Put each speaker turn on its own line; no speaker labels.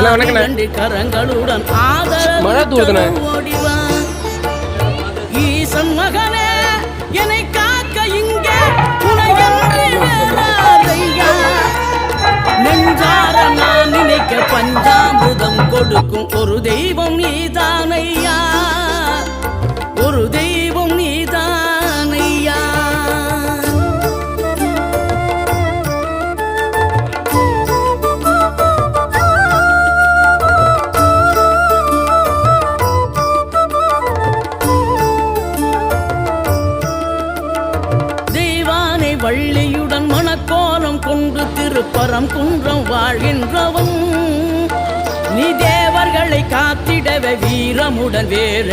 இரண்டு கரங்களுடன் ஆதரவு ஓடிவா. ஈசன் மகனே என்னை காக்க இங்கே துணையன்றி வேறாரையா. நெஞ்சார நான் நினைக்க பஞ்சாமிர்தம் கொடுக்கும் ஒரு தெய்வம் நீதானையா, ஒரு தெய்வம் நீதானையா. வள்ளியுடன் மணக்கோலம் கொண்டு திருப்பரம் குன்றம் வாழ்கின்றவன் நீ தேவர்களை காத்திடவே வீரமுடன் வேறு